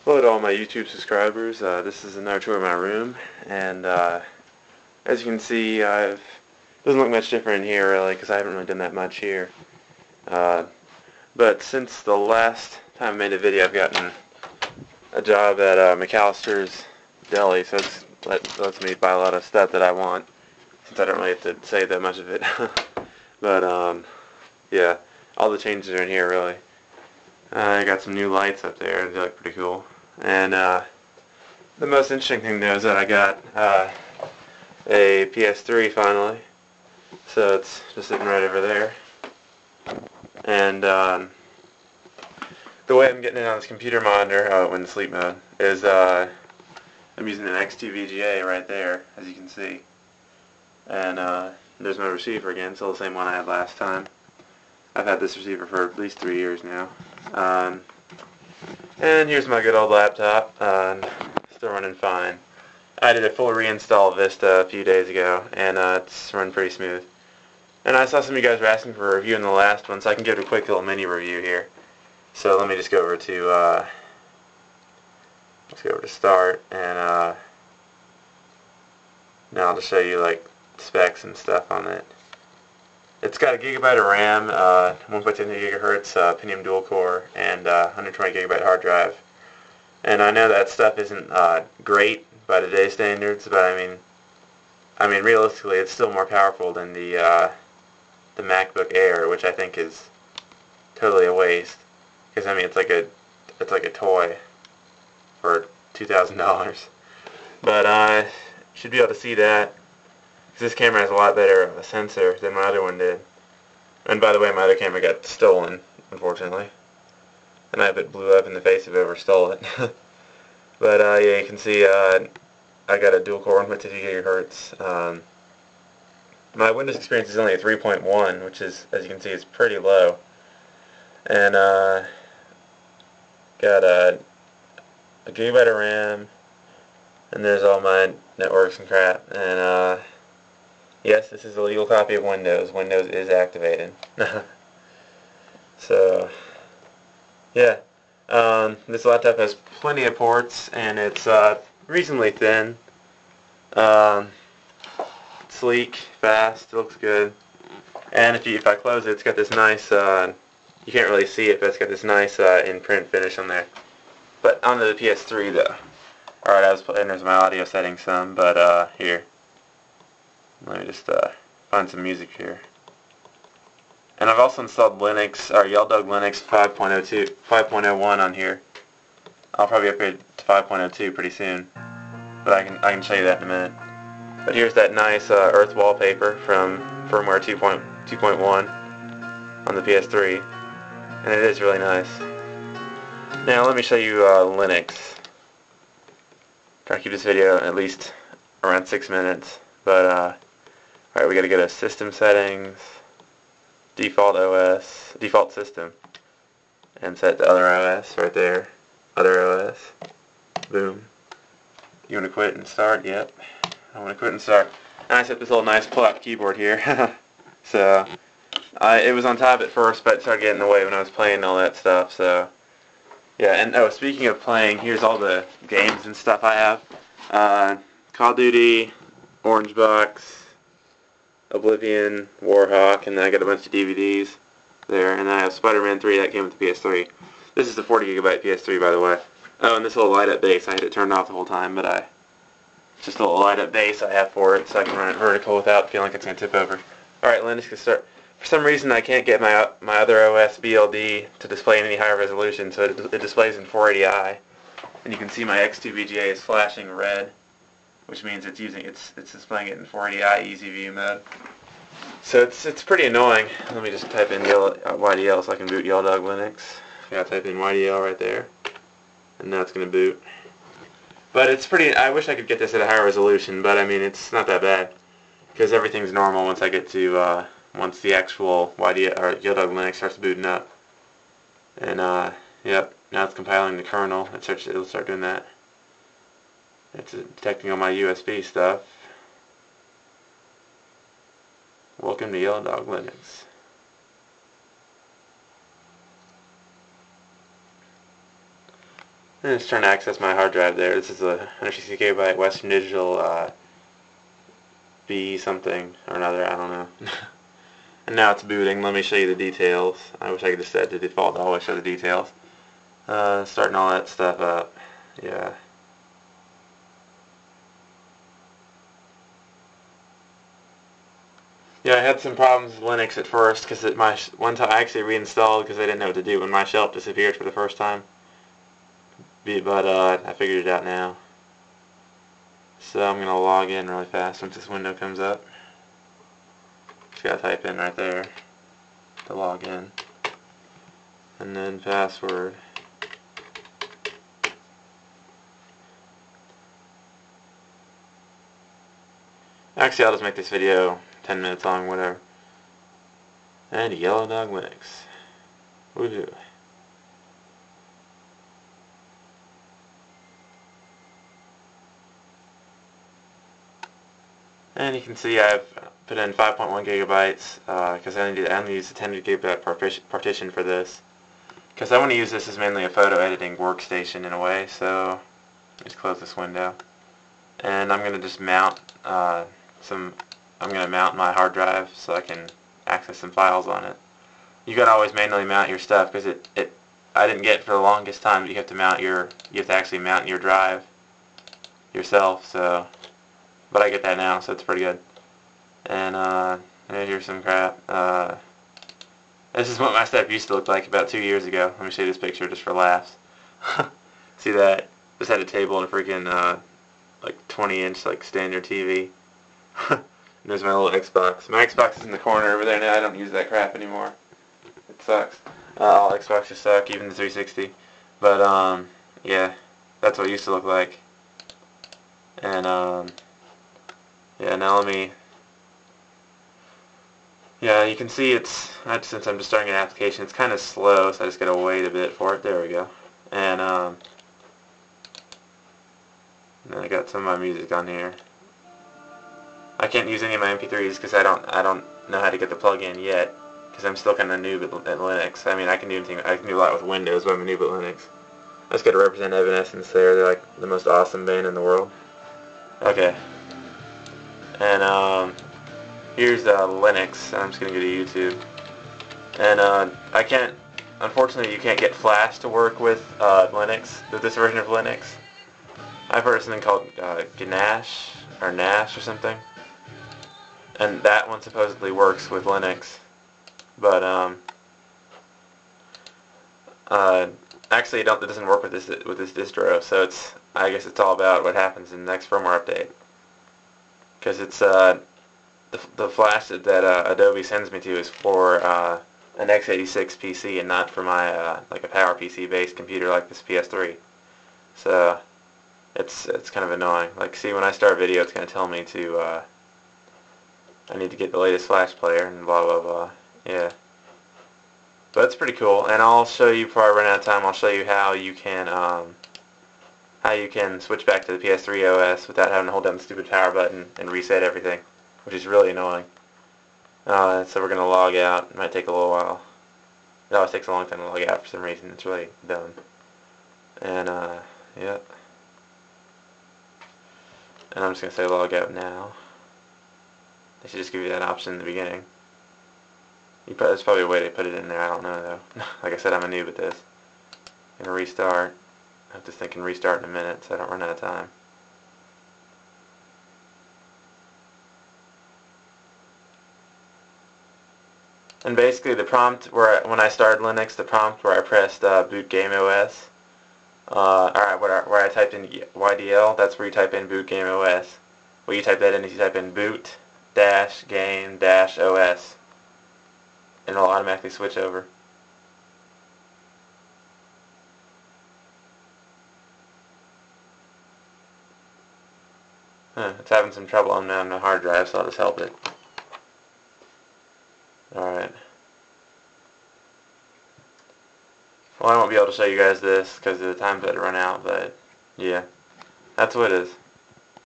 Hello to all my YouTube subscribers. This is another tour of my room, and as you can see, doesn't look much different in here really, because I haven't really done that much here. But since the last time I made a video, I've gotten a job at McAllister's Deli, so it lets me buy a lot of stuff that I want, since I don't really have to save that much of it. But yeah, all the changes are in here really. I got some new lights up there. They look pretty cool. And the most interesting thing though is that I got a PS3 finally. So it's just sitting right over there. And the way I'm getting it on this computer monitor, oh, it went in sleep mode, is I'm using an XT-VGA right there, as you can see. And there's my receiver again, still the same one I had last time. I've had this receiver for at least 3 years now. And here's my good old laptop, still running fine. I did a full reinstall of Vista a few days ago, and it's run pretty smooth. And I saw some of you guys were asking for a review in the last one, so I can give it a quick little mini review here. So let me just go over to start, and now I'll just show you like specs and stuff on it. It's got a gigabyte of RAM, 1.2 gigahertz Pentium dual core, and 120 gigabyte hard drive. And I know that stuff isn't great by today's standards, but I mean realistically, it's still more powerful than the MacBook Air, which I think is totally a waste. Because I mean, it's like a toy for $2,000. But I should be able to see that. This camera has a lot better of a sensor than my other one did. And by the way, my other camera got stolen, unfortunately. And I bet blew up in the face if whoever stole it. But yeah, you can see I got a dual-core 1.2 gigahertz. My Windows experience is only a 3.1, which is, as you can see, is pretty low. And got a gigabyte of RAM, and there's all my networks and crap. And yes, this is a legal copy of Windows. Windows is activated. So, yeah. This laptop has plenty of ports, and it's reasonably thin. Sleek, fast, it looks good. And if I close it, it's got this nice, you can't really see it, but it's got this nice in-print finish on there. But onto the PS3 though. Alright, I was playing, there's my audio settings some, but here. Let me just find some music here. And I've also installed Linux, or YellDog Linux 5.01 on here. I'll probably upgrade to 5.02 pretty soon, but I can show you that in a minute. But here's that nice Earth wallpaper from firmware 2.1 on the PS3, and it is really nice. Now let me show you Linux. Try to keep this video at least around 6 minutes, but alright, we gotta go to System Settings, Default OS, Default System, and set to Other OS right there. Other OS. Boom. You want to quit and start? Yep. I want to quit and start. And I set this little nice pull-out keyboard here. So, it was on top at first, but it started getting in the way when I was playing all that stuff, so. Yeah, and oh, speaking of playing, here's all the games and stuff I have. Call of Duty, Orange Box, Oblivion, Warhawk, and then I got a bunch of DVDs there, and then I have Spider-Man 3 that came with the PS3. This is the 40 gigabyte PS3, by the way. Oh, and this little light-up base, I had it turned off the whole time, but just a little light-up base I have for it, so I can run it vertical without feeling like it's going to tip over. Alright, Linux can start. For some reason, I can't get my other OS BLD to display in any higher resolution, so it displays in 480i. And you can see my X2VGA is flashing red, which means it's displaying it in 480i easy view mode. So it's pretty annoying. Let me just type in YDL so I can boot YellDog Linux. Yeah, type in YDL right there, and now it's going to boot. But it's pretty. I wish I could get this at a higher resolution, but I mean it's not that bad because everything's normal once I get to once the actual YDL or YellDog Linux starts booting up. And yep, now it's compiling the kernel. It'll start doing that. It's detecting all my USB stuff. Welcome to YellDog Linux. I'm just trying to access my hard drive there. This is a 160 gigabyte Western Digital B something or another, I don't know. And now it's booting. Let me show you the details. I wish I could just set to default to always show the details. Starting all that stuff up. Yeah. Yeah, I had some problems with Linux at first because one time I actually reinstalled because I didn't know what to do when my shelf disappeared for the first time. But I figured it out now. So I'm going to log in really fast once this window comes up. Just got to type in right there to log in. And then password. Actually, I'll just make this video 10 minutes long, whatever. And Yellow Dog Linux. Woohoo. And you can see I've put in 5.1 gigabytes because I only use the 10 gigabyte partition for this. Because I want to use this as mainly a photo editing workstation in a way, so just close this window. And I'm going to just mount I'm going to mount my hard drive so I can access some files on it. You got to always manually mount your stuff because I didn't get for the longest time that you have to actually mount your drive yourself, so but I get that now, so it's pretty good. And here's some crap. This is what my stuff used to look like about 2 years ago. Let me show you this picture just for laughs. See that? Just had a table and a freaking like 20-inch like standard TV. And there's my little Xbox. My Xbox is in the corner over there now. I don't use that crap anymore. It sucks. All Xboxes suck, even the 360. But yeah, that's what it used to look like. And yeah, now let me. Yeah, you can see since I'm just starting an application, it's kind of slow, so I just gotta wait a bit for it. There we go. And then I got some of my music on here. I can't use any of my MP3s because I don't know how to get the plug-in yet because I'm still kind of noob at Linux. I mean, I can do a lot with Windows, but I'm a noob at Linux. I just got to represent Evanescence there. They're like the most awesome band in the world. Okay. And here's Linux. I'm just gonna go to YouTube. And I can't. Unfortunately, you can't get Flash to work with Linux. With this version of Linux. I've heard of something called Ganache or Nash or something. And that one supposedly works with Linux, but actually it doesn't work with this distro. So I guess it's all about what happens in the next firmware update, because it's the flash that Adobe sends me to is for an x86 PC and not for my like a PowerPC based computer like this PS3. So it's kind of annoying. Like, see, when I start video, it's going to tell me to I need to get the latest Flash player and blah blah blah. Yeah, but it's pretty cool. And I'll show you before I run out of time. I'll show you how you can switch back to the PS3 OS without having to hold down the stupid power button and reset everything, which is really annoying. So we're gonna log out. It might take a little while. It always takes a long time to log out for some reason. It's really dumb. And yeah. And I'm just gonna say log out now. They should just give you that option in the beginning. There's probably a way to put it in there. I don't know though. Like I said, I'm a noob at this. I'm gonna restart. I have to think and restart in a minute so I don't run out of time. And basically, the prompt when I started Linux, the prompt where I pressed boot game OS, where I typed in YDL, that's where you type in boot game OS. Where you type that in is you type in boot -game -OS, and it'll automatically switch over. It's having some trouble on my hard drive, so I'll just help it. Alright. Well, I won't be able to show you guys this because the time's about to run out, but yeah, that's what it is.